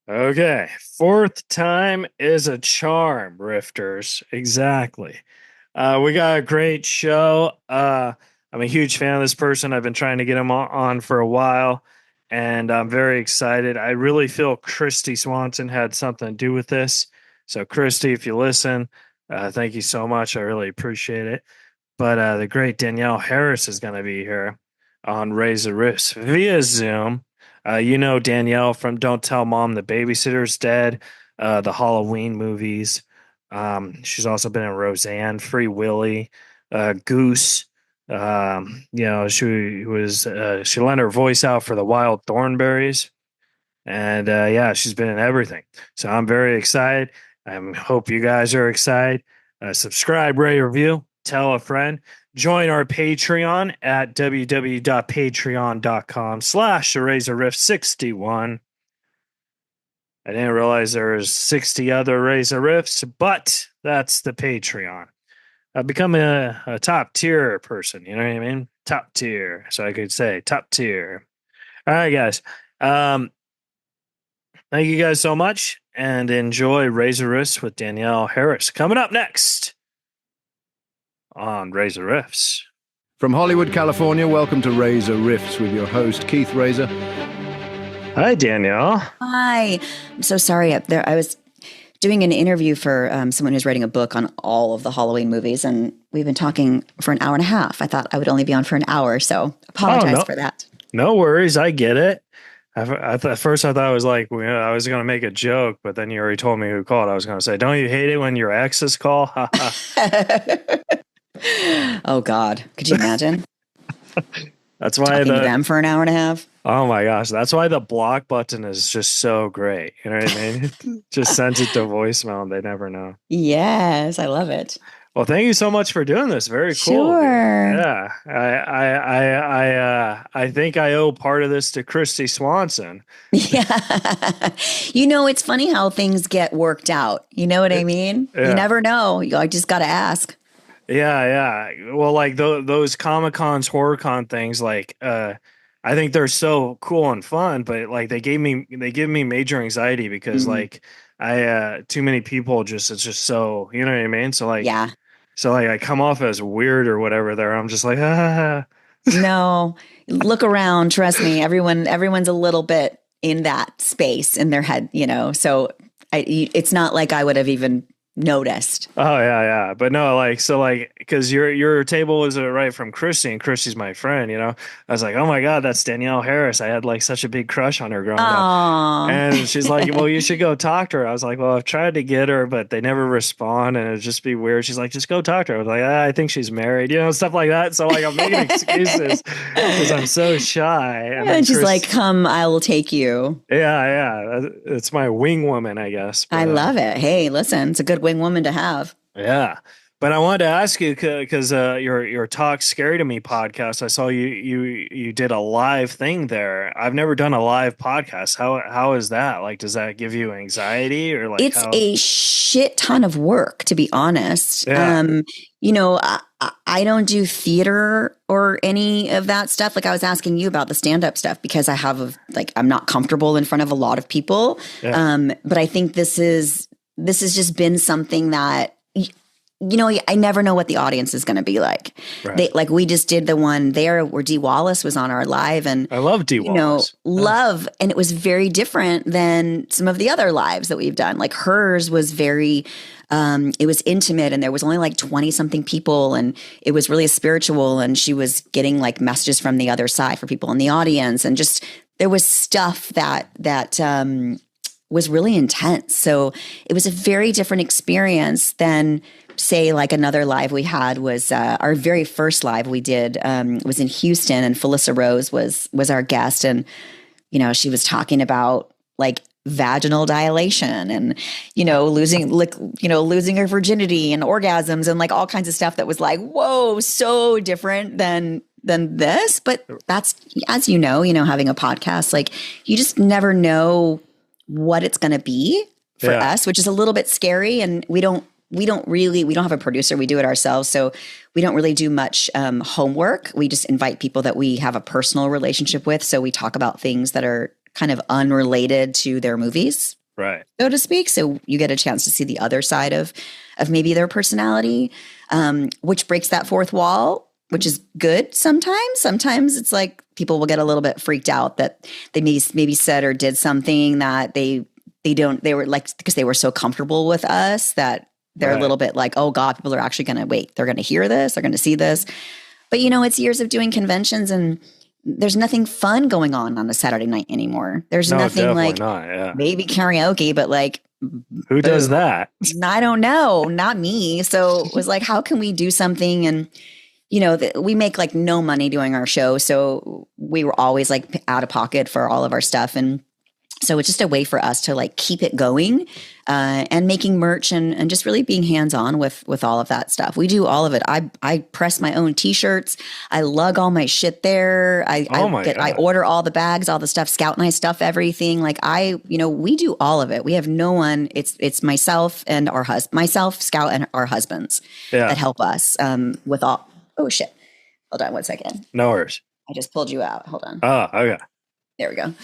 Okay, fourth time is a charm, Rifters. Exactly. We got a great show. I'm a huge fan of this person. I've been trying to get him on for a while, and I'm very excited. I really feel Christy Swanson had something to do with this. So, Christy, if you listen, thank you so much. I really appreciate it. But the great Danielle Harris is going to be here on Reza Riffs via Zoom. Danielle from Don't Tell Mom the Babysitter's Dead, the Halloween movies. She's also been in Roseanne, Free Willy, Goose. She lent her voice out for the Wild Thornberries, and yeah, she's been in everything. So I'm very excited. I hope you guys are excited. Subscribe, rate, review, tell a friend. Join our Patreon at www.patreon.com/RazorRiff61. I didn't realize there was 60 other Razor Riffs, but that's the Patreon. I've become a top tier person, you know what I mean? Top tier. So I could say top tier. All right, guys. Thank you guys so much, and enjoy Razor Riffs with Danielle Harris. Coming up next on Razor Riffs. From Hollywood, California, welcome to Razor Riffs with your host, Keith Razor. Hi, Danielle. Hi. I'm so sorry. I was doing an interview for someone who's writing a book on all of the Halloween movies, and we've been talking for an hour and a half. I thought I would only be on for an hour, so apologize for that. No worries. I get it. At first, I thought it was like I was going to make a joke, but then you already told me who called. I was going to say, don't you hate it when your exes call? Oh, God. Could you imagine? That's why talking to them for an hour and a half. Oh, my gosh. That's why the block button is just so great. You know what I mean? Just sends it to voicemail and they never know. Yes, I love it. Well, thank you so much for doing this. Very cool. Sure. Yeah. I think I owe part of this to Christy Swanson. Yeah. It's funny how things get worked out. You know what I mean? Yeah. You never know. I just got to ask. Yeah. Well, like those Comic-Cons, HorrorCon things, like, I think they're so cool and fun, but like they give me major anxiety because like too many people it's just so, you know what I mean? So like, yeah. So like I come off as weird or whatever there. I'm just like, No, look around. Trust me. Everyone's a little bit in that space in their head, so it's not like I would have even noticed. Oh yeah. But no, because your table was right from Christy, and Christy's my friend, I was like, oh my God, that's Danielle Harris. I had like such a big crush on her growing up. And she's like, well, you should go talk to her. I was like, well, I've tried to get her, but they never respond and it'd just be weird. She's like, just go talk to her. I was like, I think she's married, stuff like that. So like I'm making excuses because I'm so shy. And she's like, come, I will take you. Yeah. It's my wing woman, I guess. But, I love it. Hey, listen, it's a good wing woman to have. Yeah. But I wanted to ask you because your Talk Scary to Me podcast, I saw you did a live thing there. I've never done a live podcast. How is that? Like, does that give you anxiety or like? It's a shit ton of work, to be honest. Yeah. I don't do theater or any of that stuff. Like I was asking you about the stand-up stuff because I'm not comfortable in front of a lot of people. Yeah. But I think this has just been something that, I never know what the audience is going to be like. Right. We just did the one there where Dee Wallace was on our live, and I love Dee Wallace. And it was very different than some of the other lives that we've done. Like hers was very, it was intimate, and there was only like 20 something people, and it was really spiritual, and she was getting like messages from the other side for people in the audience, and just there was stuff that was really intense. So it was a very different experience than, say, like another live we had was our very first live we did was in Houston, and Felissa Rose was our guest, and she was talking about like vaginal dilation and losing her virginity and orgasms and like all kinds of stuff that was like, whoa, so different than this. But that's, as having a podcast, like you just never know what it's going to be for us, which is a little bit scary. And we don't have a producer. We do it ourselves. So we don't really do much homework. We just invite people that we have a personal relationship with. So we talk about things that are kind of unrelated to their movies. Right. so to speak. So you get a chance to see the other side of maybe their personality, which breaks that fourth wall, which is good sometimes. Sometimes it's like people will get a little bit freaked out that they maybe said or did something that they were like, because they were so comfortable with us that they're a little bit like, oh God, people are actually going to they're going to hear this, they're going to see this. But it's years of doing conventions, and there's nothing fun going on a Saturday night anymore. There's nothing like maybe karaoke, but like, who does that? I don't know, not me. So it was like, how can we do something? And we make like no money doing our show, so we were always like out of pocket for all of our stuff, and so it's just a way for us to like keep it going, and making merch and just really being hands-on with all of that stuff. We do all of it. I press my own t-shirts. I lug all my shit there. I order all the bags, all the stuff. Scout and I stuff everything. Like we do all of it. We have no one. It's myself and myself, Scout, and our husbands that help us with all. Oh shit. Hold on 1 second. No worries. I just pulled you out. Hold on. Oh, okay. There we go.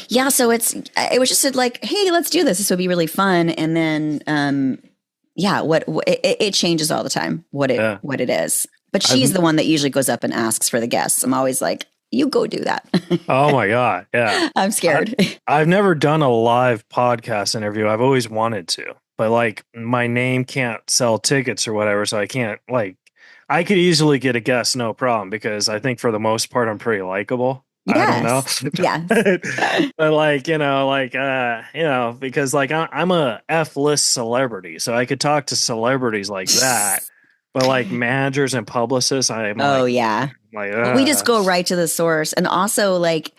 Yeah, so it was just like, hey, let's do this. This would be really fun. And then, it changes all the time what it is. But she's the one that usually goes up and asks for the guests. I'm always like, you go do that. Oh my God. Yeah. I'm scared. I've never done a live podcast interview. I've always wanted to, but like my name can't sell tickets or whatever. So I can't I could easily get a guest, no problem, because I think for the most part, I'm pretty likable. Yes. I don't know. Yeah. But because like I'm a F-list celebrity, so I could talk to celebrities like that. But like managers and publicists, yeah. We just go right to the source. And also like,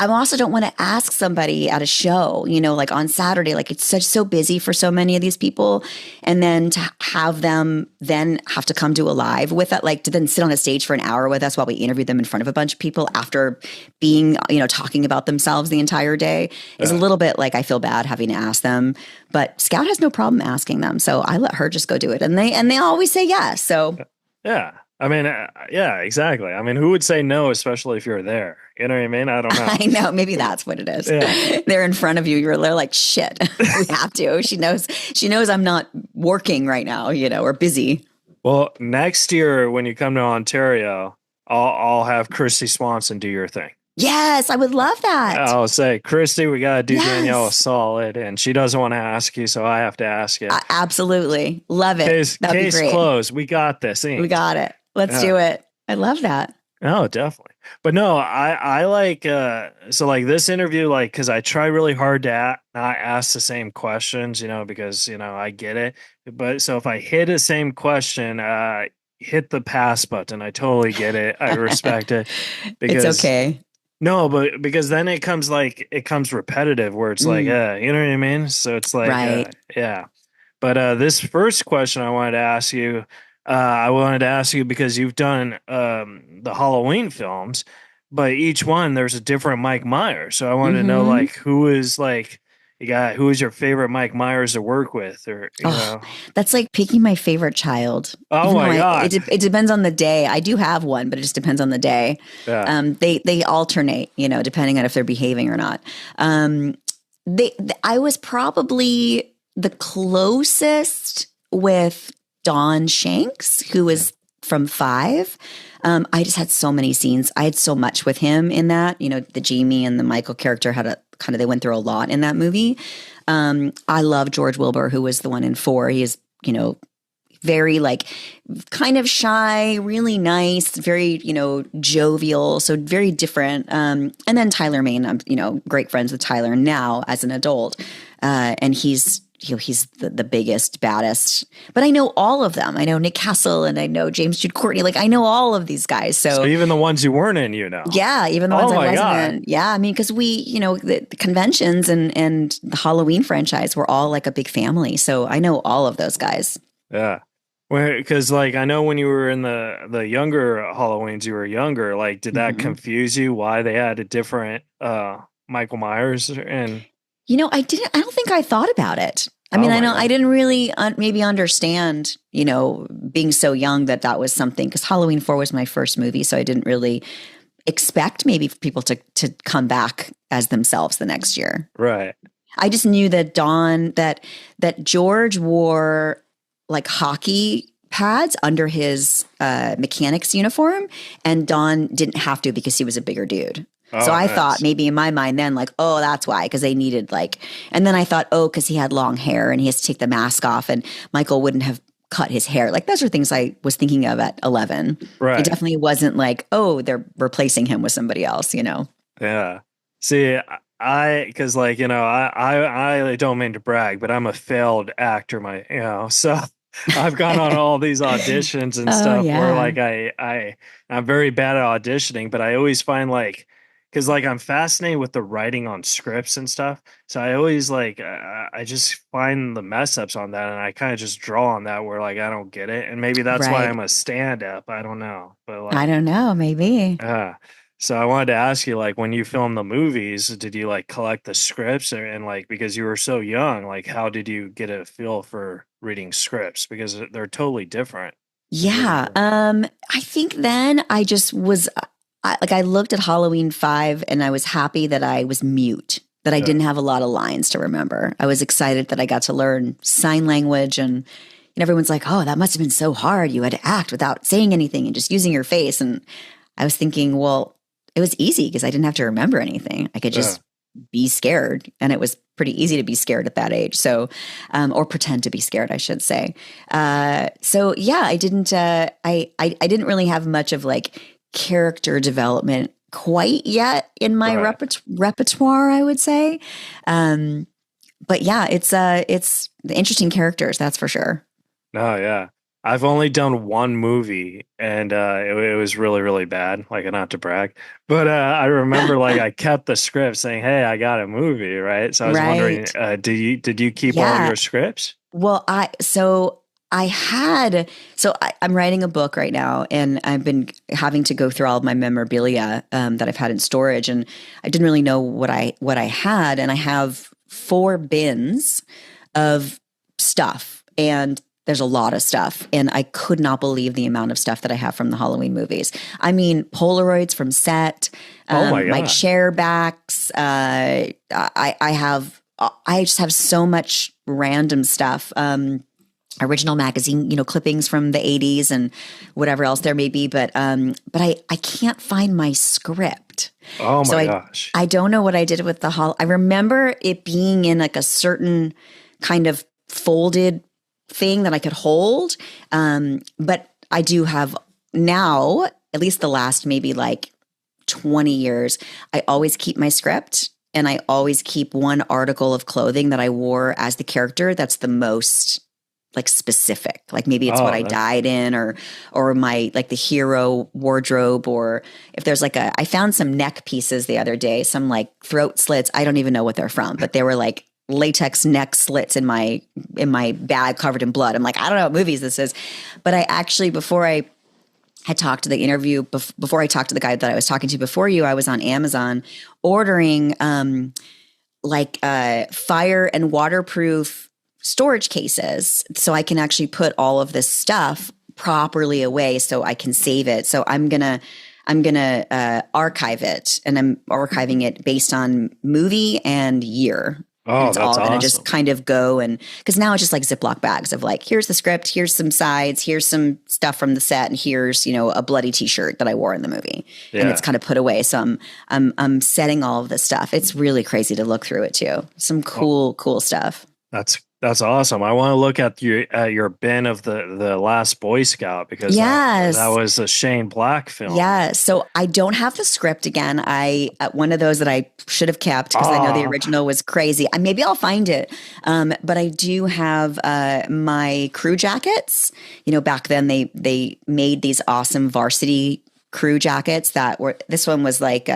I also don't want to ask somebody at a show, like on Saturday, like it's so busy for so many of these people. And then to have them then have to come do a live with it, like to then sit on a stage for an hour with us while we interview them in front of a bunch of people after being, talking about themselves the entire day is a little bit like, I feel bad having to ask them, but Scout has no problem asking them. So I let her just go do it. And they always say yes. So yeah. I mean, yeah, exactly. I mean, who would say no, especially if you're there? You know what I mean? I don't know. I know. Maybe that's what it is. Yeah. They're in front of you. They're like, shit, we have to. She knows I'm not working right now, or busy. Well, next year when you come to Ontario, I'll have Christy Swanson do your thing. Yes, I would love that. I'll say, Christy, we got to do Danielle a solid, and she doesn't want to ask you, so I have to ask you. Absolutely. Love it. Case closed. We got this. We got it. Let's do it. I love that. Oh, definitely. But no, I like, so like this interview, like, cause I try really hard to not ask the same questions, because, I get it. But so if I hit the same question, hit the pass button. I totally get it. I respect it. Because, it's okay. No, but because then it comes repetitive where it's like, you know what I mean? So it's like, right. Yeah. But this first question I wanted to ask you, because you've done the Halloween films, but each one there's a different Mike Myers. So I wanted to know like who is your favorite Mike Myers to work with, or that's like picking my favorite child. Oh my God. It depends on the day. I do have one, but it just depends on the day. Yeah. They alternate, depending on if they're behaving or not. I was probably the closest with Don Shanks, who was from 5. I just had so many scenes. I had so much with him in that, the Jamie and the Michael character they went through a lot in that movie. I love George Wilbur, who was the one in 4. He is, very like kind of shy, really nice, very, jovial. So very different. And then Tyler Mane, I'm, great friends with Tyler now as an adult. And he's the biggest, baddest, but I know all of them. I know Nick Castle and I know James Jude Courtney. Like I know all of these guys. So even the ones you weren't in, Yeah. Even the ones I wasn't in. Yeah. I mean, cause we, the conventions and the Halloween franchise were all like a big family. So I know all of those guys. Yeah. Because like I know when you were in the younger Halloweens, you were younger. Like, did that confuse you? Why they had a different Michael Myers? And I don't think I thought about it. I mean, I didn't really maybe understand, being so young that was something, because Halloween 4 was my first movie, so I didn't really expect maybe for people to come back as themselves the next year. Right. I just knew that that George wore like hockey pads under his mechanic's uniform, and Don didn't have to because he was a bigger dude. So Oh, I nice. thought maybe in my mind then like, oh, that's why, because they needed like, and then I thought, oh, because he had long hair and he has to take the mask off, and Michael wouldn't have cut his hair. Like those are things I was thinking of at 11. Right. It definitely wasn't like, oh, they're replacing him with somebody else, you know? Yeah. See, because like, I don't mean to brag, but I'm a failed actor, so I've gone on all these auditions and Oh, stuff where yeah. like I'm very bad at auditioning, but I always find like, because like I'm fascinated with the writing on scripts and stuff. So I always like, I just find the mess ups on that, and I kind of just draw on that where like I don't get it. And maybe that's why Right. I'm a stand up. I don't know. But I like, don't know, maybe. so I wanted to ask you, like, when you film the movies, did you like collect the scripts, and like, because you were so young, like, how did you get a feel for reading scripts? Because they're totally different. Yeah. I think then I just was I looked at Halloween 5 and I was happy that I was mute, that I Yeah. didn't have a lot of lines to remember. I was excited that I got to learn sign language, and everyone's like, "Oh, that must have been so hard. You had to act without saying anything and just using your face." And I was thinking, well, it was easy because I didn't have to remember anything. I could Yeah. just be scared, and it was pretty easy to be scared at that age. So, or pretend to be scared, I should say. So yeah, I didn't. I didn't really have much of like character development quite yet in my Right. repertoire, I would say. But yeah, it's the interesting characters, that's for sure. Oh yeah. I've only done one movie, and it was really, really bad. Like, not to brag, but I remember like I kept the script saying, "Hey, I got a movie," right? So I was wondering, Right. did you keep all Yeah. your scripts? Well, I'm writing a book right now, and I've been having to go through all of my memorabilia that I've had in storage, and I didn't really know what I had, and I have 4 bins of stuff, and there's a lot of stuff, and I could not believe the amount of stuff that I have from the Halloween movies. I mean, Polaroids from set, Oh my my God. share backs. I just have so much random stuff. Original magazine, clippings from the 80s and whatever else there may be. But I can't find my script. Oh So my gosh. I don't know what I did with I remember it being in like a certain kind of folded thing that I could hold. But I do have now, at least the last maybe like 20 years, I always keep my script, and I always keep one article of clothing that I wore as the character that's the most like specific. Like maybe it's what I died in, or my like the hero wardrobe, or if there's like I found some neck pieces the other day, some like throat slits. I don't even know what they're from, but they were like latex neck slits in my bag covered in blood. I'm like, I don't know what movies this is. But I actually, before I had talked to the interview, before I talked to the guy that I was talking to before you, I was on Amazon ordering fire and waterproof storage cases so I can actually put all of this stuff properly away so I can save it. So I'm gonna archive it, and I'm archiving it based on movie and year. And Oh, it's that's all going to awesome. just kind of go, and because now it's just like Ziploc bags of like, here's the script, here's some sides, here's some stuff from the set, and here's a bloody T-shirt that I wore in the movie, and Yeah. it's kind of put away. So I'm setting all of this stuff. It's really crazy to look through it too. Some cool stuff. That's awesome. I want to look at your bin of the Last Boy Scout, because Yes. that was a Shane Black film. Yeah. So I don't have the script again. One of those that I should have kept because I know the original was crazy. Maybe I'll find it. But I do have my crew jackets. Back then they made these awesome varsity crew jackets this one was like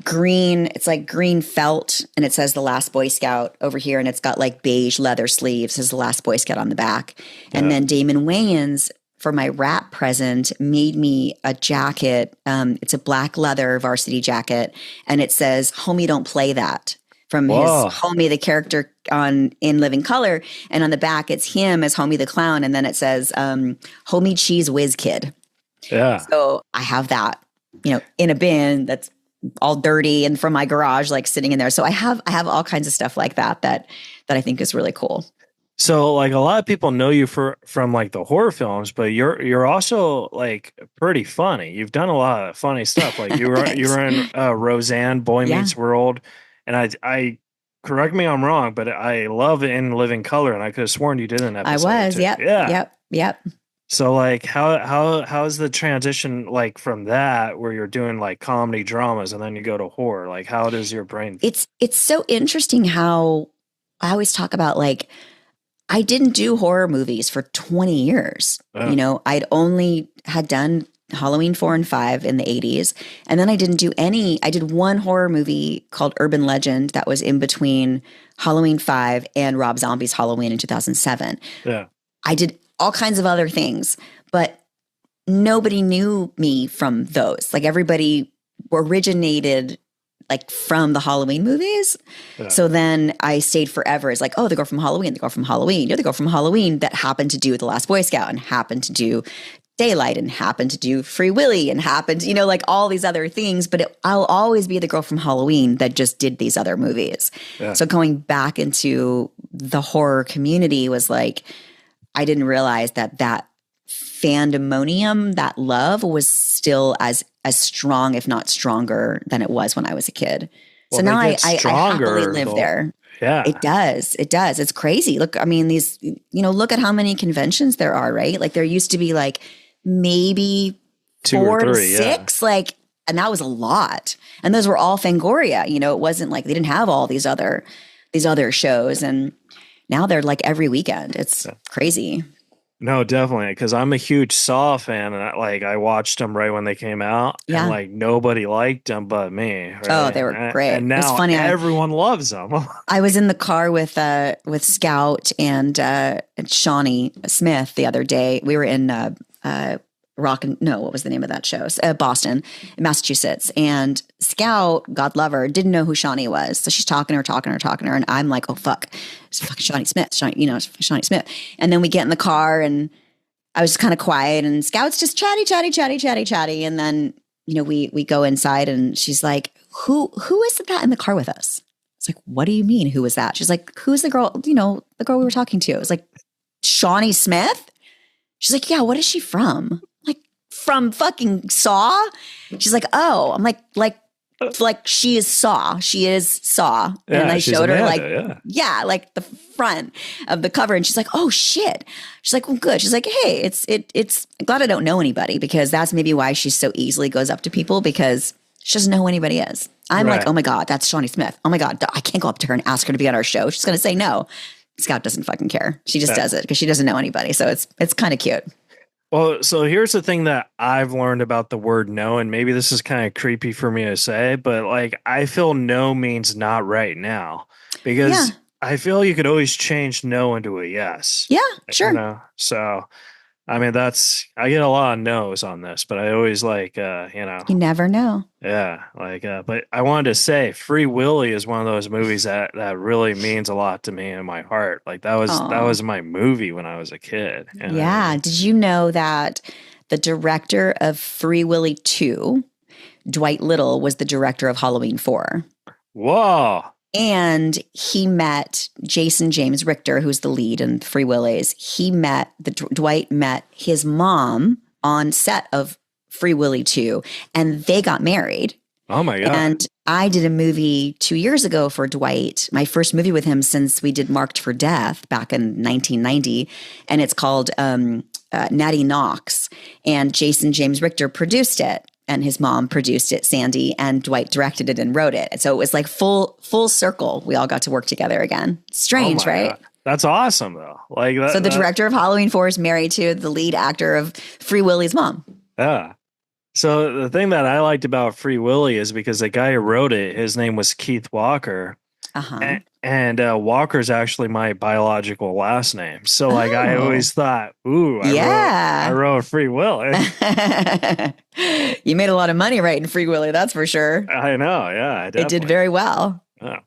green. It's like green felt, and it says the Last Boy Scout over here, and it's got like beige leather sleeves. It says the Last Boy Scout on the back. And then Damon Wayans, for my wrap present, made me a jacket. It's a black leather varsity jacket, and it says "Homie, don't play that." From his Homie, the character in Living Color, and on the back it's him as Homie the clown, and then it says "Homie Cheese Whiz Kid." Yeah. So I have that. in a bin that's all dirty and from my garage, like sitting in there. So I have all kinds of stuff like that I think is really cool. So like a lot of people know you from like the horror films, but you're also like pretty funny. You've done a lot of funny stuff. Like you were in Roseanne, Boy Meets World, and I correct me if I'm wrong, but I love In Living Color, and I could have sworn you did an episode. I was, yep. So like how's the transition like from that where you're doing like comedy dramas and then you go to horror? Like how does your brain? It's so interesting how I always talk about like I didn't do horror movies for 20 years. Oh. I'd only had done Halloween 4 and 5 in the 80s. And then I didn't do any. I did one horror movie called Urban Legend that was in between Halloween 5 and Rob Zombie's Halloween in 2007. Yeah. I did all kinds of other things, but nobody knew me from those. Like everybody originated like from the Halloween movies. Yeah. So then I stayed forever. It's like, oh, the girl from Halloween, the girl from Halloween. You're the girl from Halloween that happened to do The Last Boy Scout and happened to do Daylight and happened to do Free Willy and happened, like all these other things. But I'll always be the girl from Halloween that just did these other movies. Yeah. So going back into the horror community was like, I didn't realize that fandemonium, that love was still as strong, if not stronger, than it was when I was a kid. Well, so now I happily live there. Yeah, it does. It's crazy. Look, I mean, these, look at how many conventions there are, right? Like there used to be like maybe 2 4 or 3, to 6, like, and that was a lot. And those were all Fangoria. It wasn't like they didn't have all these other shows, and now they're like every weekend. It's crazy. No, definitely, because I'm a huge Saw fan, and I watched them right when they came out, and like nobody liked them but me. Right? Oh, they were great. And now it was funny, everyone loves them. I was in the car with Scout and Shawnee Smith the other day. We were in what was the name of that show? Boston, Massachusetts. And Scout, God love her, didn't know who Shawnee was. So she's talking to her. And I'm like, oh, fuck. It's fucking Shawnee Smith. Shawnee Smith. And then we get in the car and I was just kind of quiet and Scout's just chatty. And then, we go inside and she's like, who is that in the car with us? It's like, what do you mean? Who was that? She's like, who's the girl, the girl we were talking to? It was like, Shawnee Smith? She's like, yeah, what is she from? From fucking Saw? She's like, oh, I'm like she is Saw. She is Saw. Yeah, and I showed her Amanda, like the front of the cover. And she's like, oh shit. She's like, well, good. She's like, hey, it's I'm glad I don't know anybody, because that's maybe why she so easily goes up to people, because she doesn't know who anybody is. I'm like, oh my God, that's Shawnee Smith. Oh my God, I can't go up to her and ask her to be on our show. She's going to say no. Scout doesn't fucking care. She just does it because she doesn't know anybody. So it's kind of cute. Well, so here's the thing that I've learned about the word no, and maybe this is kind of creepy for me to say, but like I feel no means not right now, because I feel you could always change no into a yes. Yeah, sure. So, I mean, I get a lot of no's on this, but I always like, You never know. Yeah, but I wanted to say Free Willy is one of those movies that really means a lot to me in my heart. Like that was my movie when I was a kid. Yeah. Did you know that the director of Free Willy 2, Dwight Little, was the director of Halloween 4? Whoa. And he met Jason James Richter, who's the lead in Free Willy's. Dwight met his mom on set of Free Willy 2, and they got married. Oh my God. And I did a movie 2 years ago for Dwight, my first movie with him since we did Marked for Death back in 1990. And it's called Natty Knox. And Jason James Richter produced it. And his mom produced it, Sandy, and Dwight directed it and wrote it. And so it was like full circle. We all got to work together again. Strange, right? God. That's awesome, though. So the director of Halloween 4 is married to the lead actor of Free Willy's mom. Yeah. So the thing that I liked about Free Willy is because the guy who wrote it, his name was Keith Walker. Uh-huh. And Walker's actually my biological last name. So I always thought, I wrote Free Willy. You made a lot of money writing Free Willy, that's for sure. I know, yeah. It did very well. Yeah.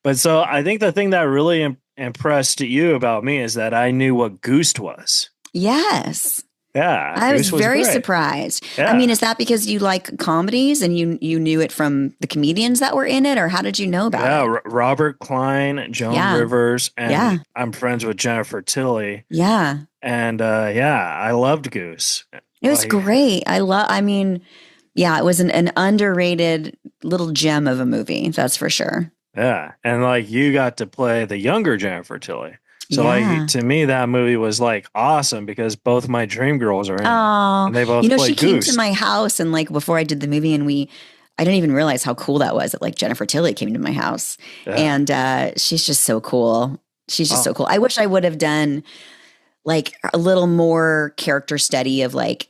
But so I think the thing that really impressed you about me is that I knew what Goose was. Yes. Yeah, I was Goose was very great. surprised. I mean, Yeah. is that because you like comedies and you knew it from the comedians that were in it, or how did you know about Yeah, it? Robert Klein, Joan Yeah, Rivers, and yeah, I'm friends with Jennifer Tilly. yeah. And yeah, I loved Goose. It was Like, great. I mean, yeah, it was an underrated little gem of a movie. That's for sure. yeah, and like you got to play the younger Jennifer Tilly. So like Yeah. to me, that movie was like awesome because both my dream girls are in it, Oh, and they you both know, she played came to Goose. my house and like before I did the movie and I didn't even realize how cool that was that like Jennifer Tilly came to my house. Yeah. And she's just so cool. She's just so Oh, cool. I wish I would have done like a little more character study of like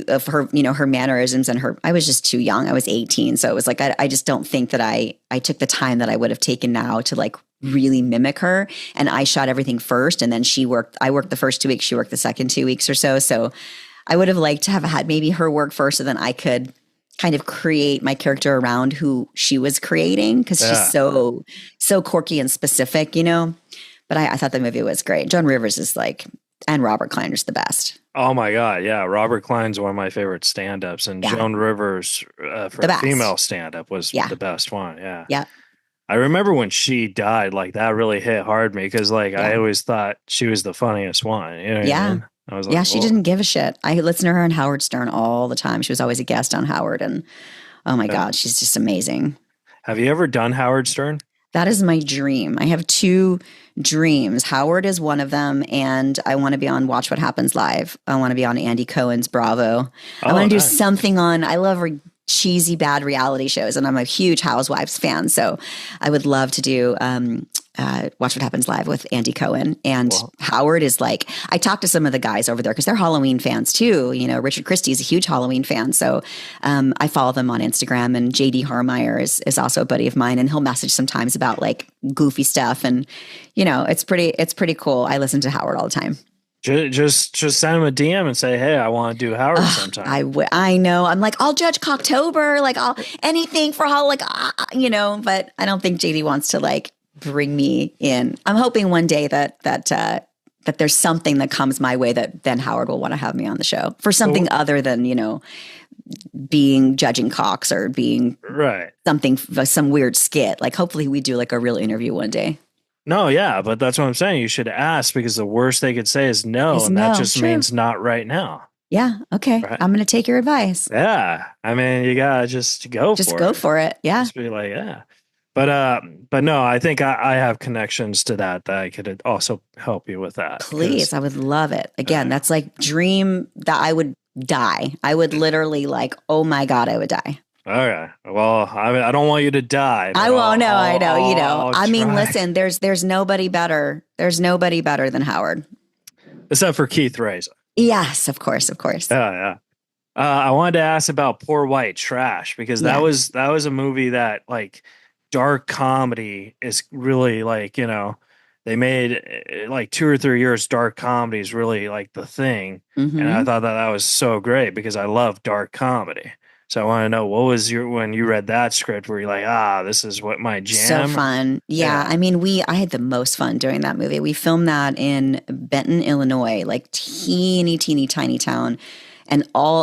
of her, you know, her mannerisms and her. I was just too young. I was 18, so it was like I just don't think that I took the time that I would have taken now to like really mimic her. And I shot everything first, and then she worked. I worked the first 2 weeks. She worked the second 2 weeks or so. So I would have liked to have had maybe her work first, so then I could kind of create my character around who she was creating because she's yeah. so quirky and specific, you know. But I thought the movie was great. Joan Rivers is like, and Robert Kleiner's the best. Oh my God, yeah. Robert Klein's one of my favorite stand-ups, and Yeah, Joan Rivers for the a female best. stand-up was Yeah, the best one. Yeah. yeah, I remember when she died, like that really hit hard me because like I yeah, always thought she was the funniest one. You know what I yeah. mean? I was Yeah, like, she whoa. didn't give a shit. I listen to her on Howard Stern all the time. She was always a guest on Howard, and oh my Yeah. God, she's just amazing. Have you ever done Howard Stern? That is my dream. I have two dreams. Howard is one of them, and I want to be on Watch What Happens Live. I want to be on Andy Cohen's Bravo. I Oh, want to do nice. something on, I love cheesy, bad reality shows, and I'm a huge Housewives fan. So I would love to do Watch What Happens Live with Andy Cohen. And Well, Howard is like, I talked to some of the guys over there because they're Halloween fans too. You know, Richard Christie is a huge Halloween fan. So I follow them on Instagram, and JD Harmeyer is also a buddy of mine, and he'll message sometimes about like goofy stuff. And, you know, it's pretty cool. I listen to Howard all the time. just send him a DM and say, hey, I want to do Howard sometime. I know. I'm like, I'll judge Cocktober, like I'll anything for how, like, you know, but I don't think JD wants to like bring me in. I'm hoping one day that there's something that comes my way that then Howard will want to have me on the show for something other than, you know, being judging cocks or being Right. something, some weird skit. Like hopefully we do like a real interview one day. No, yeah, but that's what I'm saying. You should ask because the worst they could say is no, Is and that no, just true. means not right now. Yeah. Okay. Right. I'm going to take your advice. Yeah. I mean, you gotta just go Just for go it. for it. Yeah. Just be like, yeah. But no, I think I have connections to that I could also help you with that. Please. I would love it. Again, that's like dream that I would die. I would literally like, oh my God, I would die. Okay. Well, I mean, I don't want you to die. I but won't know. I know. You know, I'll I mean, try. listen, there's nobody better. There's nobody better than Howard. Except for Keith Reza. Yes, of course. Of course. Yeah, yeah. I wanted to ask about Poor White Trash because Yeah. that was a movie that like dark comedy is really like, you know, they made like 2 or 3 years dark comedy is really like the thing. Mhm. And I thought that was so great because I love dark comedy. So I want to know what was when you read that script were you like, this is what my jam? So fun. Yeah. I mean, I had the most fun doing that movie. We filmed that in Benton, Illinois, like teeny tiny town. And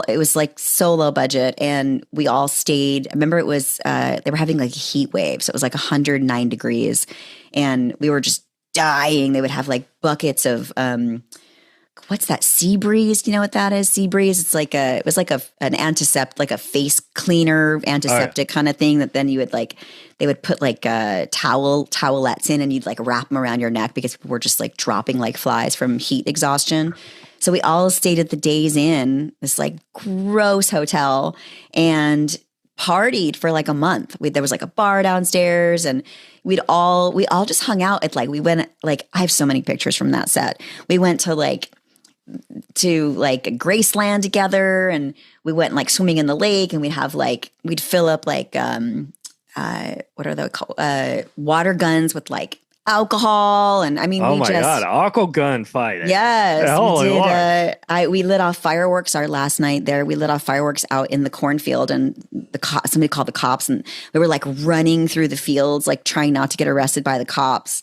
it was like so low budget. And we all stayed. I remember it was, they were having like a heat wave. So it was like 109 degrees. And we were just dying. They would have like buckets of, what's that? Sea breeze. You know what that is? Sea breeze. It's like it was like an antiseptic, like a face cleaner antiseptic kind of thing that then you would like, they would put like towelettes in and you'd like wrap them around your neck because people were just like dropping like flies from heat exhaustion. So we all stayed at the Days Inn, this like gross hotel, and partied for like a month. There was like a bar downstairs, and we all just hung out at we went like I have so many pictures from that set. We went to Graceland together, and we went like swimming in the lake, and we'd fill up what are they called? Water guns with like alcohol, and I mean, Oh my God, aqua gun fighting. Yes, Holy we Lord. did. We lit off fireworks our last night there. We lit off fireworks out in the cornfield, and somebody called the cops, and we were like running through the fields, like trying not to get arrested by the cops.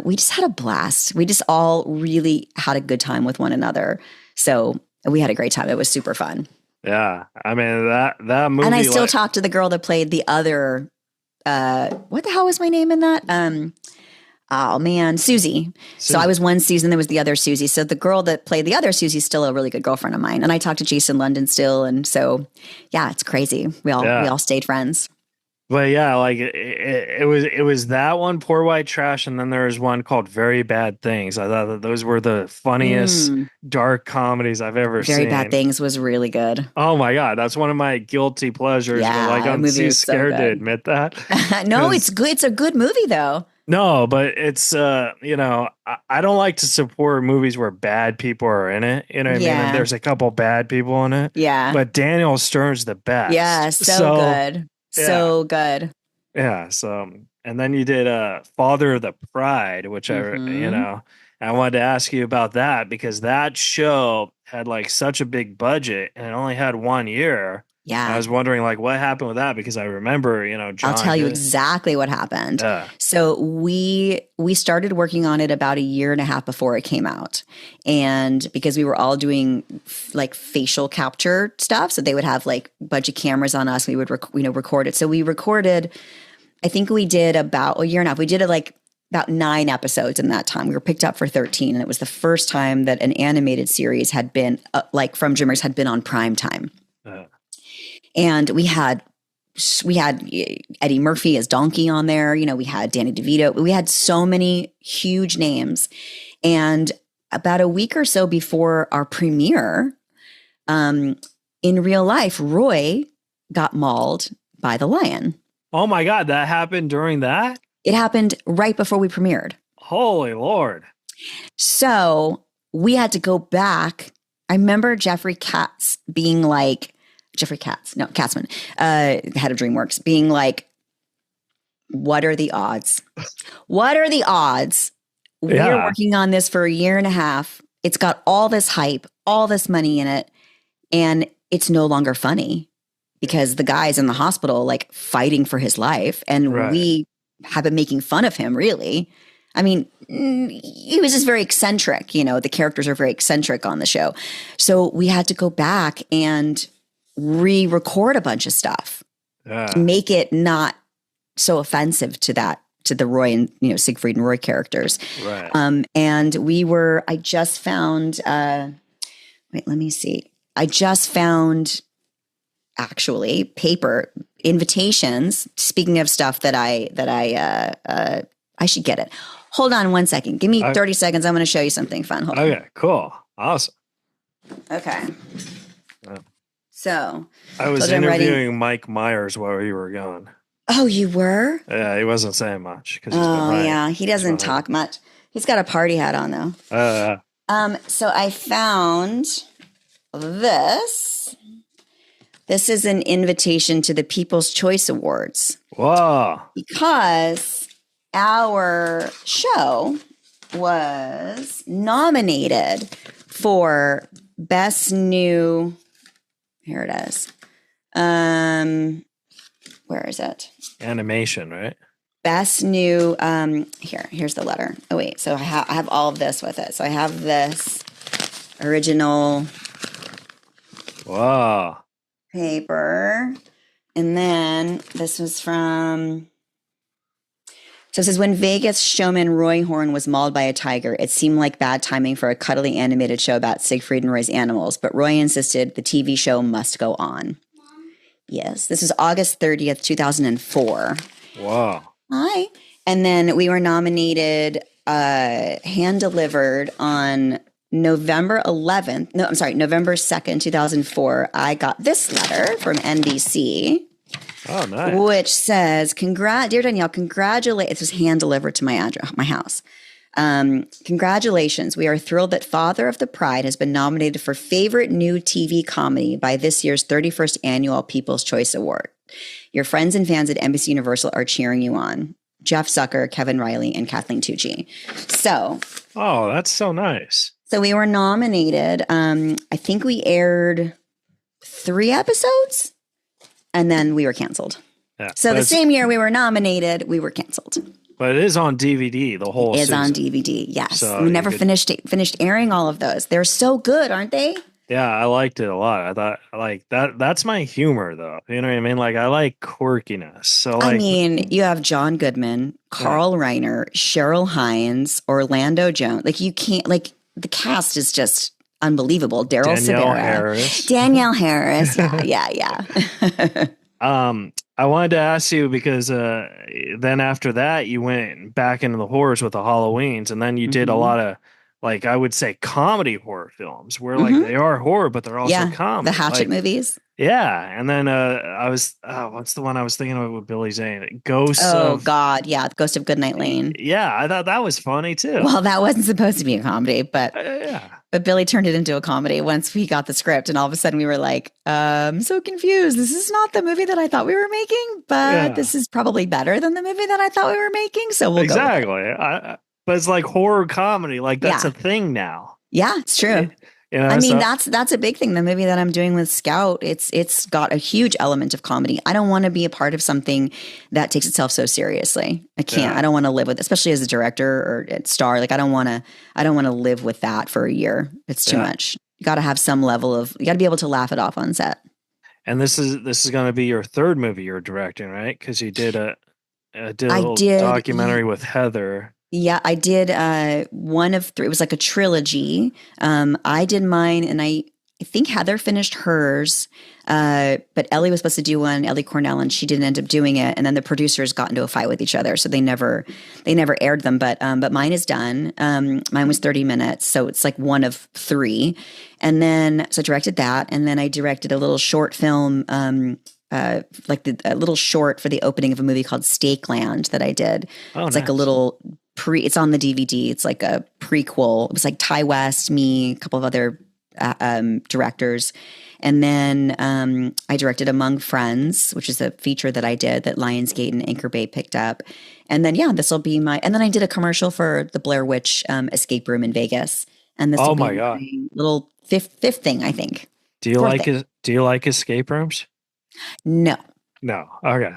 We just had a blast. We just all really had a good time with one another. So We had a great time. It was super fun. Yeah. I mean, that movie. And I still talk to the girl that played the other, what the hell was my name in that? Oh man, Susie. So I was one Susan, there was the other Susie. So the girl that played the other Susie's still a really good girlfriend of mine. And I talk to Jason London still. And so, yeah, it's crazy. We all stayed friends. But yeah, like it was that one, Poor White Trash, and then there was one called Very Bad Things. I thought that those were the funniest dark comedies I've ever seen. Very Bad Things was really good. Oh my God, that's one of my guilty pleasures. Yeah, but like I'm too scared to admit that. No, it's good. It's a good movie though. No, but it's you know, I don't like to support movies where bad people are in it. You know what I mean? And there's a couple bad people in it. Yeah. But Daniel Stern's the best. Yeah, so good. So good. Yeah. So, and then you did Father of the Pride, which I wanted to ask you about that because that show had like such a big budget and it only had 1 year. Yeah. I was wondering like what happened with that because I remember, John. I'll tell you exactly what happened. So we started working on it about 1.5 years before it came out. And because we were all doing like facial capture stuff, so they would have like a bunch of cameras on us, we would record it. So we recorded, I think we did about 1.5 years. We did it like about 9 episodes in that time. We were picked up for 13 and it was the first time that an animated series had been like from Dreamers had been on prime time. And we had Eddie Murphy as Donkey on there. We had Danny DeVito. We had so many huge names. And about a week or so before our premiere, in real life, Roy got mauled by the lion. Oh my God, that happened during that? It happened right before we premiered. Holy Lord. So we had to go back. I remember Katzman, head of DreamWorks, being like, what are the odds? What are the odds? We're working on this for 1.5 years. It's got all this hype, all this money in it, and it's no longer funny because the guy's in the hospital, like fighting for his life. And we have been making fun of him, really. I mean, he was just very eccentric. The characters are very eccentric on the show. So we had to go back and re-record a bunch of stuff to make it not so offensive to the Roy and Siegfried and Roy characters. Right. And I just found let me see. I just found actually paper invitations. Speaking of stuff that I should get it. Hold on 1 second. Give me 30 seconds. I'm going to show you something fun. Hold on. Okay, cool. Awesome. Okay. So I was interviewing Mike Myers while you were gone. Oh, you were? Yeah, he wasn't saying much. Yeah, he doesn't talk much. He's got a party hat on though. So I found this. This is an invitation to the People's Choice Awards. Whoa! Because our show was nominated for Best New. Here it is. Where is it? Animation, right? Best New. Here's the letter. Oh wait. So I have all of this with it. So I have this original. Wow. Paper, and then this was from. So it says, when Vegas showman Roy Horn was mauled by a tiger, it seemed like bad timing for a cuddly animated show about Siegfried and Roy's animals, but Roy insisted the TV show must go on. Yes, this is August 30th, 2004. Wow. Hi. And then we were nominated, hand-delivered on November 2nd, 2004. I got this letter from NBC. Oh, nice. Which says, Dear Danielle, congratulations. It was hand delivered to my house. Congratulations. We are thrilled that Father of the Pride has been nominated for Favorite New TV Comedy by this year's 31st Annual People's Choice Award. Your friends and fans at NBC Universal are cheering you on. Jeff Zucker, Kevin Riley, and Kathleen Tucci. So. Oh, that's so nice. So we were nominated. I think we aired 3 episodes. And then we were canceled. Yeah, so the same year we were nominated, we were canceled. But it is on DVD, the whole season. It is on DVD, yes. So we never finished airing all of those. They're so good, aren't they? Yeah, I liked it a lot. I thought like that's my humor though. You know what I mean? Like I like quirkiness. So I like mean, you have John Goodman, yeah, Carl Reiner, Cheryl Hines, Orlando Jones. Like you can't like the cast is just unbelievable. Daryl Danielle Severa, Harris. Danielle Harris. Yeah, yeah, yeah. I wanted to ask you because then after that you went back into the horrors with the Halloweens, and then you did a hmm lot of like I would say comedy horror films where like hmm they are horror but they're also Yeah, the comedy. Hatchet Like movies. yeah, and then I was what's the one I was thinking of with Billy Zane? Ghosts Oh of God, yeah, Ghost of Goodnight Lane. yeah, I thought that was funny too. Well, that wasn't supposed to be a comedy, Yeah. but Billy turned it into a comedy once we got the script, and all of a sudden we were like, I'm so confused. This is not the movie that I thought we were making, but Yeah. this is probably better than the movie that I thought we were making, so we'll go with it. Exactly. But it's like horror comedy, like that's Yeah, a thing now. yeah, it's true. You I know, mean, so that's a big thing. The movie that I'm doing with Scout, it's got a huge element of comedy. I don't want to be a part of something that takes itself so seriously. I can't. yeah. I don't want to live with, especially as a director or a star. Like I don't want to live with that for a year. It's too Yeah. much. You got to have some level of. You got to be able to laugh it off on set. And this is going to be your third movie you're directing, right? Because you did a I little did. documentary with Heather. Yeah, I did one of three. It was like a trilogy. I did mine, and I think Heather finished hers. But Ellie was supposed to do one, Ellie Cornell, and she didn't end up doing it. And then the producers got into a fight with each other, so they never aired them. But mine is done. Mine was 30 minutes, so it's like one of three. And then so I directed that, and then I directed a little short film. A little short for the opening of a movie called Stakeland that I did. Oh, It's like a nice. little it's on the DVD. It's like a prequel. It was like Ty West, me, a couple of other directors. And then I directed Among Friends, which is a feature that I did that Lionsgate and Anchor Bay picked up. And then, yeah, this will be and then I did a commercial for the Blair Witch escape room in Vegas. And this will Oh be my God. my little fifth thing, I think. Do you Fourth like thing. it? Do you like escape rooms? No, No. Okay.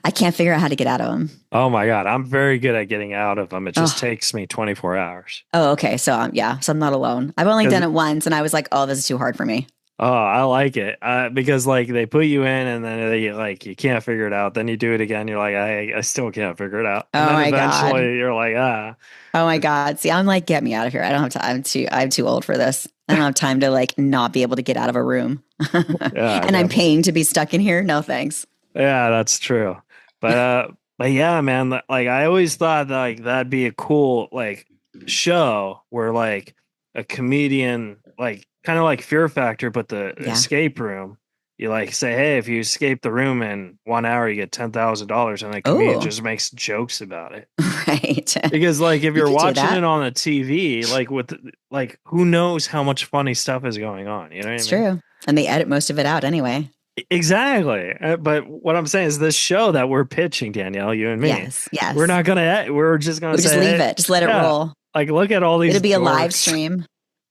I can't figure out how to get out of them. Oh my God. I'm very good at getting out of them. It just Oh, takes me 24 hours. oh okay. So, so I'm not alone. I've only 'Cause done it once and I was like, oh, this is too hard for me. oh, I like it because like they put you in and then they like you can't figure it out. Then you do it again. You're like, I still can't figure it out. And Oh then my God. eventually you're like, Oh my God. See, I'm like, get me out of here. I don't have time. I'm too old for this. I don't have time to like not be able to get out of a room. yeah, And I'm paying to be stuck in here. No, thanks. yeah, that's true. But yeah, man, like I always thought that, like that'd be a cool like show where like a comedian like kind of like Fear Factor, but the Yeah. escape room. You like say, hey, if you escape the room in 1 hour, you get $10,000, and the comedian Oh, just makes jokes about it. right. Because like if You you're could do watching that. it on the TV, like like who knows how much funny stuff is going on? You know what It's I mean? true. And they edit most of it out anyway. Exactly. But what I'm saying is this show that we're pitching, Danielle, you and me, Yes. Yes. we're just gonna We just say, leave hey, it. Just let it yeah, roll. like look at all these It'll be a live dorks. stream.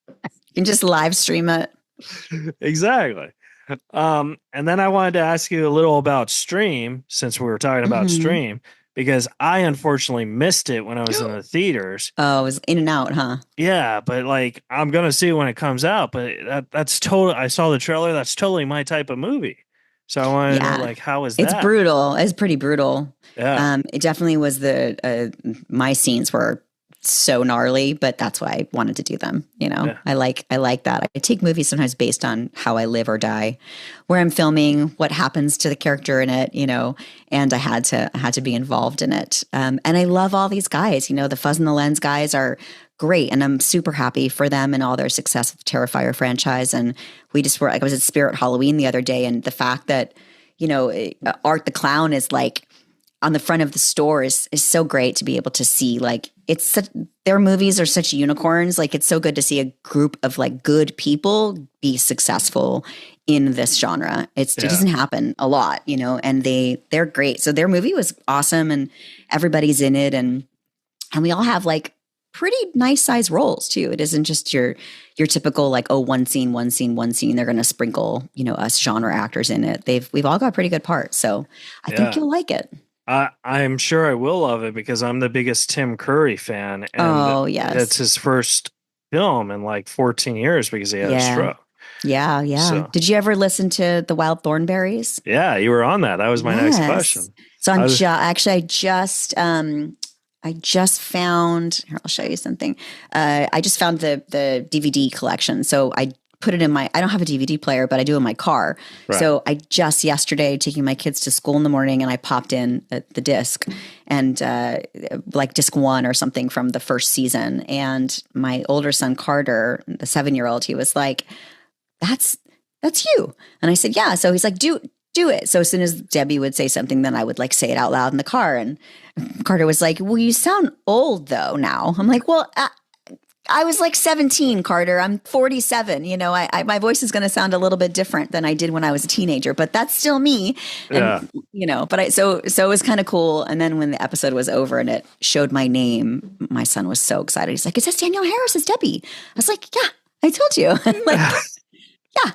You can just live stream it. Exactly. And then I wanted to ask you a little about Stream since we were talking about hmm Stream because I unfortunately missed it when I was in the theaters. Oh, it was in and out, huh? Yeah, but like I'm gonna see it when it comes out. But that's total. I saw the trailer. That's totally my type of movie. So I want to know, Yeah. like, how is It's that? brutal. It's pretty brutal. Yeah, It definitely was my scenes were so gnarly, but that's why I wanted to do them. yeah, I like that. I take movies sometimes based on how I live or die, where I'm filming, what happens to the character in it, and I had to be involved in it. And I love all these guys. The Fuzz and the Lens guys are great, and I'm super happy for them and all their success with Terrifier franchise. And we just were like, I was at Spirit Halloween the other day, and the fact that Art the Clown is like on the front of the store is so great to be able to see. Like their movies are such unicorns. Like it's so good to see a group of like good people be successful in this genre. It yeah, doesn't happen a lot, and they're great. So their movie was awesome, and everybody's in it, and we all have like pretty nice size roles too. It isn't just your typical like, oh, one scene. They're going to sprinkle us genre actors in it. We've all got pretty good parts, so I think yeah. you'll like it. I'm sure I will love it because I'm the biggest Tim Curry fan, and Oh it's yes, his first film in like 14 years because he had a yeah. stroke. Yeah, yeah. So Did you ever listen to the Wild Thornberries? yeah, you were on that. That was my next Yes. question. So I I'm was, actually I just found here, I'll show you something. I just found the DVD collection. So I put it in I don't have a DVD player, but I do in my car. right. So I just yesterday taking my kids to school in the morning and I popped in the disc and like disc 1 or something from the first season. And my older son, Carter, the 7-year-old, he was like, that's you. And I said, yeah. So he's like, do it. So as soon as Debbie would say something, then I would like say it out loud in the car. And Carter was like, well, you sound old though now. I'm like, well, I was like 17, Carter. I'm 47. You know, my voice is going to sound a little bit different than I did when I was a teenager, but that's still me. And, Yeah. you know, but so it was kind of cool. And then when the episode was over and it showed my name, my son was so excited. He's like, it says Danielle Harris is Debbie. I was like, yeah, I told you. Like, yeah,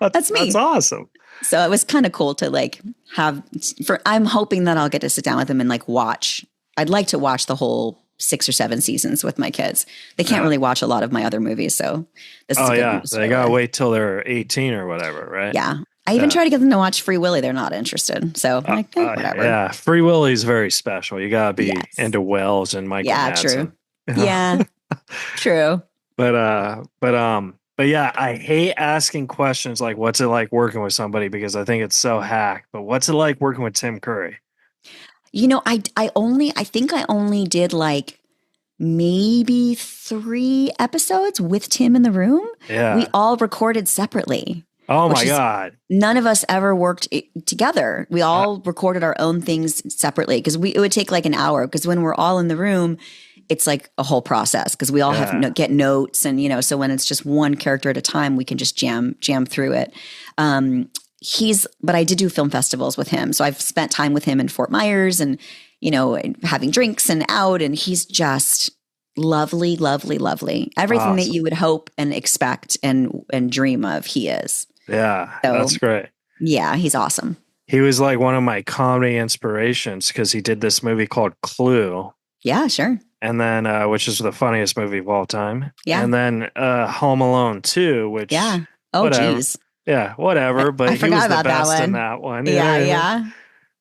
that's me. That's awesome. So it was kind of cool to like I'm hoping that I'll get to sit down with him and like watch. I'd like to watch the whole 6 or 7 seasons with my kids. They can't really watch a lot of my other movies. So this is a good news they got to wait till they're 18 or whatever, right? Yeah. I even try to get them to watch Free Willy. They're not interested. So I'm like, whatever. Yeah. Free Willy's very special. You got to be into whales and Michael Yeah, Madsen. true. Yeah, true. But yeah, I hate asking questions like, what's it like working with somebody? Because I think it's so hack. But what's it like working with Tim Curry? You know, I think I only did like maybe 3 episodes with Tim in the room. Yeah. We all recorded separately. Oh my God. None of us ever worked together. We all recorded our own things separately because it would take like an hour because when we're all in the room, it's like a whole process because we all have to get notes and, you know, so when it's just one character at a time, we can just jam through it. But I did do film festivals with him. So I've spent time with him in Fort Myers and, you know, having drinks and out. And he's just lovely, lovely, lovely. Everything that you would hope and expect and dream of, he is. Yeah, so, that's great. Yeah, he's awesome. He was like one of my comedy inspirations because he did this movie called Clue. Yeah, sure. And then, which is the funniest movie of all time. Yeah. And then Home Alone 2, which. Yeah. Oh, geez. Yeah, whatever. But he was the best in that one. Yeah, yeah.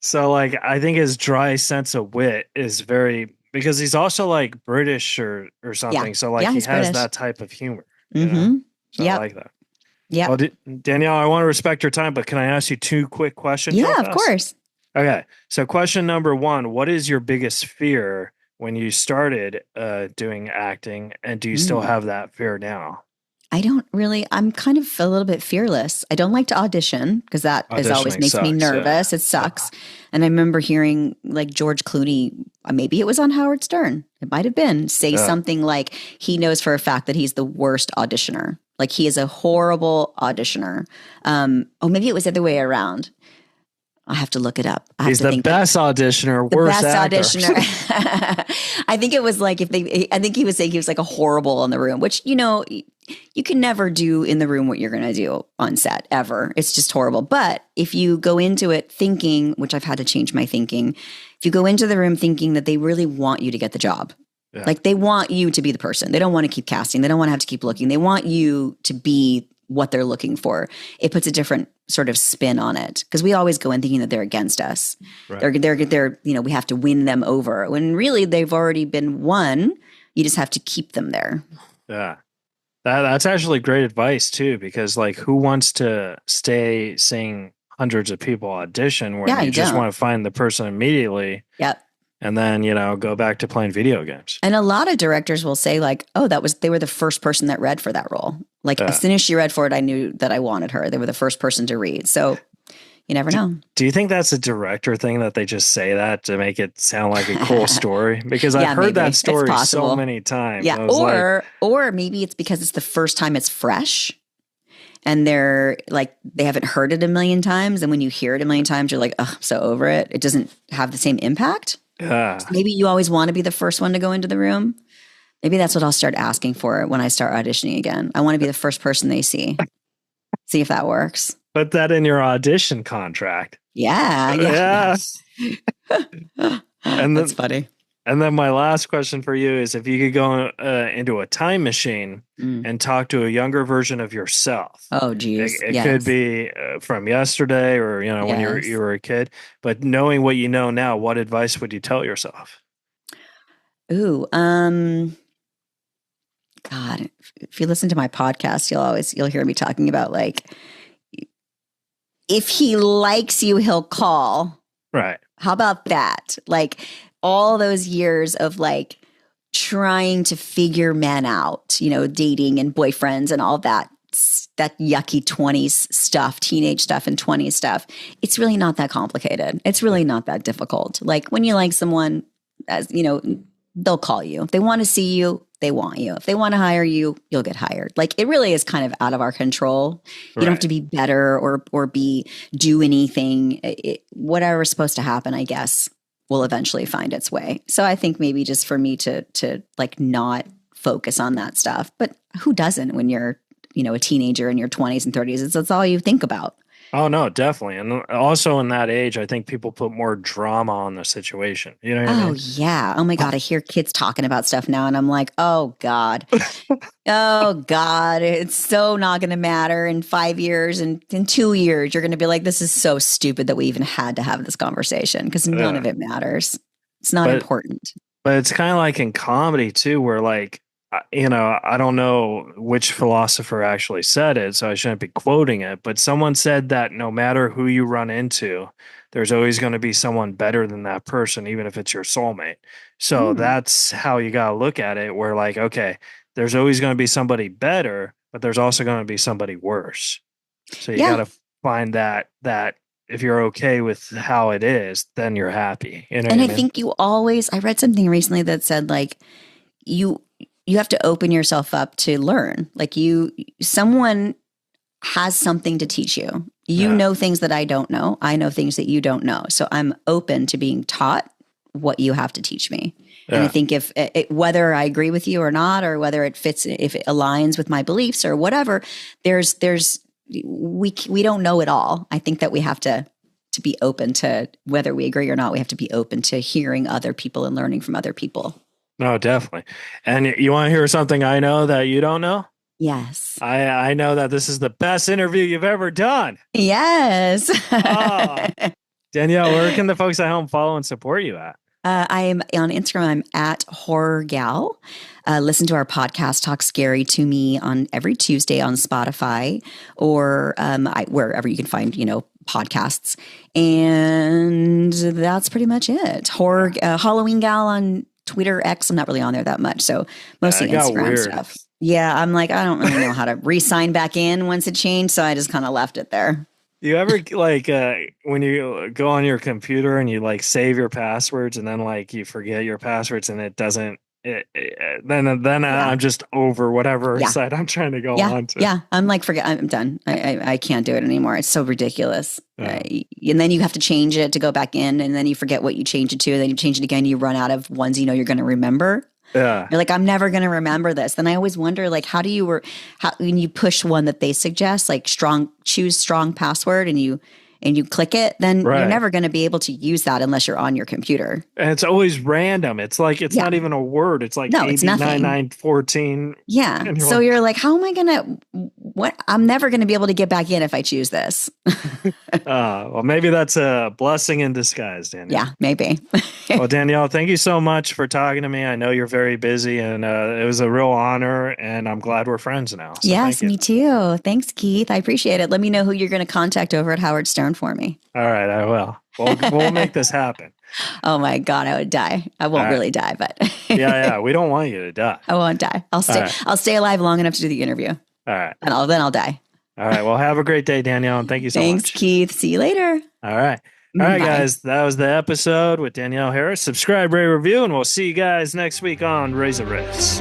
So, like, I think his dry sense of wit is very, because he's also like British or something. Yeah. So, like, he has British. That type of humor. Mm-hmm. So I like that. Yeah. Well, Danielle, I want to respect your time, but can I ask you 2 quick questions? Yeah, of course. Okay. So, question number 1, what is your biggest fear when you started doing acting, and do you still have that fear now? I don't really. I'm kind of a little bit fearless. I don't like to audition because that always makes me nervous. Yeah. It sucks. Yeah. And I remember hearing like George Clooney, maybe it was on Howard Stern. It might have been, say something like he knows for a fact that he's the worst auditioner. Like he is a horrible auditioner. Maybe it was the other way around. I have to look it up. He's the best auditioner, worst actor. Auditioner. I think it was like I think he was saying he was like a horrible in the room, which, you know, you can never do in the room what you're going to do on set ever. It's just horrible. But if you go into it thinking, which I've had to change my thinking, if you go into the room thinking that they really want you to get the job, like they want you to be the person. They don't want to keep casting. They don't want to have to keep looking. They want you to be what they're looking for. It puts a different sort of spin on it because we always go in thinking that they're against us. Right. They're you know, we have to win them over when really they've already been won. You just have to keep them there. Yeah. That's actually great advice too, because like who wants to stay seeing hundreds of people audition when you just want to find the person immediately. Yep. And then, you know, go back to playing video games. And a lot of directors will say like, oh, they were the first person that read for that role. Like as soon as she read for it, I knew that I wanted her. They were the first person to read. So you never know. Do you think that's a director thing that they just say that to make it sound like a cool story? Because I've heard that story so many times. Yeah. Or maybe it's because it's the first time it's fresh. And they're like, they haven't heard it a million times. And when you hear it a million times, you're like, oh, I'm so over it. It doesn't have the same impact. Yeah. So maybe you always want to be the first one to go into the room. Maybe that's what I'll start asking for when I start auditioning again. I want to be the first person they see. See if that works. Put that in your audition contract. Yeah. And that's funny. And then my last question for you is if you could go into a time machine Mm. and talk to a younger version of yourself. Oh, geez. It could Yes. be from yesterday or when Yes. you were a kid, but knowing what you know now, what advice would you tell yourself? Ooh, God, if you listen to my podcast, you'll hear me talking about like, if he likes you, he'll call. Right. How about that? Like all those years of like trying to figure men out, dating and boyfriends and all that yucky 20s stuff, teenage stuff and 20s stuff. It's really not that complicated. It's really not that difficult. Like when you like someone, as they'll call you. If they want to see you, they want you. If they want to hire you, you'll get hired. Like it really is kind of out of our control. You don't have to be better or do anything. Whatever's supposed to happen, I guess, will eventually find its way. So I think maybe just for me to like not focus on that stuff. But who doesn't when you're, a teenager in your 20s and 30s? That's all you think about. Oh no, definitely. And also in that age, I think people put more drama on the situation. You know what I mean? Yeah. Oh my God. I hear kids talking about stuff now and I'm like, oh God. Oh God. It's so not going to matter in 5 years and in 2 years. You're going to be like, this is so stupid that we even had to have this conversation because none of it matters. It's not important. But it's kind of like in comedy too, where like, I don't know which philosopher actually said it, so I shouldn't be quoting it, but someone said that no matter who you run into, there's always going to be someone better than that person, even if it's your soulmate. So that's how you got to look at it, where like, okay, there's always going to be somebody better, but there's also going to be somebody worse. So you got to find that if you're okay with how it is, then you're happy. You know and I think I read something recently that said like, you have to open yourself up to learn. Like someone has something to teach you. You know things that I don't know. I know things that you don't know. So I'm open to being taught what you have to teach me. Yeah. And I think if whether I agree with you or not, or whether it fits, if it aligns with my beliefs or whatever, we don't know it all. I think that we have to be open to whether we agree or not. We have to be open to hearing other people and learning from other people. No, definitely. And you want to hear something I know that you don't know? Yes. I know that this is the best interview you've ever done. Yes. Danielle, where can the folks at home follow and support you at? I am on Instagram. I'm at Horror Gal. Listen to our podcast, Talk Scary to Me, on every Tuesday on Spotify or wherever you can find, podcasts. And that's pretty much it. Halloween Gal on Twitter, X. I'm not really on there that much. So mostly Instagram stuff. Yeah. I'm like, I don't really know how to re-sign back in once it changed. So I just kind of left it there. You ever like when you go on your computer and you like save your passwords and then like you forget your passwords and it doesn't then I'm just over whatever site I'm trying to go on to. Yeah. I'm like, I'm done. I can't do it anymore. It's so ridiculous. And then you have to change it to go back in and then you forget what you changed it to. And then you change it again. You run out of ones you're going to remember. Yeah. You're like, I'm never going to remember this. Then I always wonder, like, how when you push one that they suggest, like choose strong password and you click it, then you're never going to be able to use that unless you're on your computer. And it's always random. It's like, it's not even a word. It's like 9914. Yeah. So you're like, how am I going to, I'm never going to be able to get back in if I choose this. Well, maybe that's a blessing in disguise, Danielle. Yeah, maybe. Well, Danielle, thank you so much for talking to me. I know you're very busy and it was a real honor and I'm glad we're friends now. So yes, me too. Thanks, Keith. I appreciate it. Let me know who you're going to contact over at Howard Stern for me. All right, I will. We'll make this happen. Oh my God, I would die. I won't really die, but yeah, we don't want you to die. I won't die. I'll stay. I'll stay alive long enough to do the interview. All right, and then I'll die. All right. Well, have a great day, Danielle, and thank you so much. Thanks, Keith. See you later. All right. All right, guys. That was the episode with Danielle Harris. Subscribe, rate, review, and we'll see you guys next week on Reza Riffs.